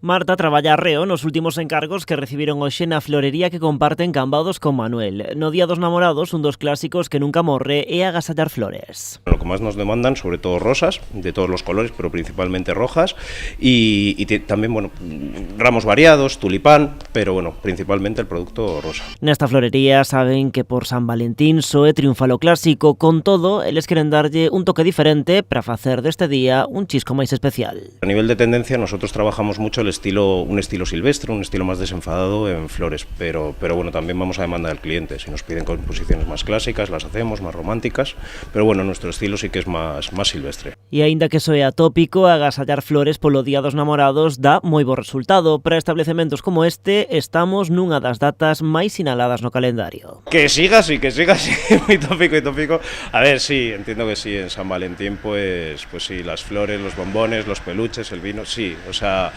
Marta traballa arreo nos últimos encargos que recibiron hoxe na florería que comparten Cambados con Manuel. No Día dos Namorados, un dos clásicos que nunca morre é agasallar flores. Lo que más nos demandan, sobre todo rosas, de todos los colores, pero principalmente rojas, y también, bueno, ramos variados, tulipán, pero bueno, principalmente el producto rosa. Nesta florería saben que por San Valentín soe triunfa lo clásico, con todo, eles queren darlle un toque diferente para facer deste día un chisco máis especial. A nivel de tendencia, nosotros trabajamos mucho un estilo silvestre, un estilo más desenfadado en flores, pero bueno, también vamos a demanda del cliente. Si nos piden composiciones más clásicas, las hacemos, más románticas, pero bueno, nuestro estilo sí que es más silvestre. E aínda que soe atópico, agasallar flores polo Día dos Namorados dá moi bo resultado. Para establecementos como este, estamos nunha das datas máis sinaladas no calendario. Que siga así, muy tópico. A ver, sí, entiendo que sí, en San Valentín, pues sí, las flores, los bombones, los peluches, el vino, sí, o sea,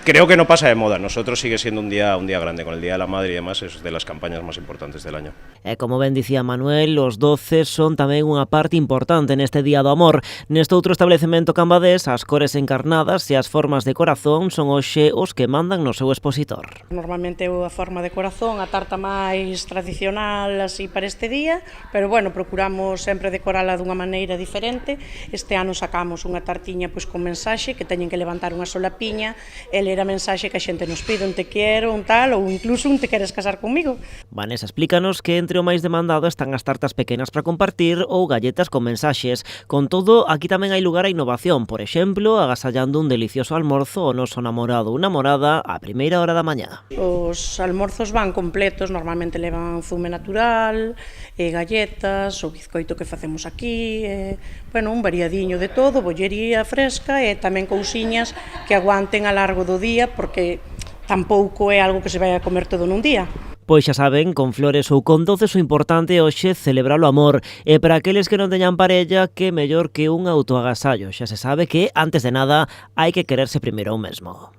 creo que no pasa de moda. Nosotros sigue siendo un día grande, con el Día de la Madre y demás, es de las campañas más importantes del año. E como ben dicía Manuel, os doces son tamén unha parte importante neste Día do Amor. Neste outro establecemento cambadés, as cores encarnadas e as formas de corazón son hoxe os que mandan no seu expositor. Normalmente a forma de corazón, a tarta máis tradicional así para este día, pero bueno, procuramos sempre decorala dunha maneira diferente. Este ano sacamos unha tartiña pois con mensaxe que teñen que levantar unha sola piña e ler a mensaxe que a xente nos pide, un te quero, un tal, ou incluso un te queres casar comigo. Vanessa, explícanos que entre o máis demandado están as tartas pequenas para compartir ou galletas con mensaxes. Con todo, aquí tamén hai lugar a innovación, por exemplo, agasallando un delicioso almorzo ao noso namorado ou namorada á primeira hora da mañá. Os almorzos van completos, normalmente levan zume natural, galletas, o bizcoito que facemos aquí, bueno, un variadiño de todo, bollería fresca e tamén cousiñas que aguanten a largo do día, porque tampouco é algo que se vai a comer todo nun día. Pois xa saben, con flores ou con doces o importante hoxe celebrar o amor. E para aqueles que non teñan parella, que mellor que un autoagasallo. Xa se sabe que, antes de nada, hai que quererse primeiro ao mesmo.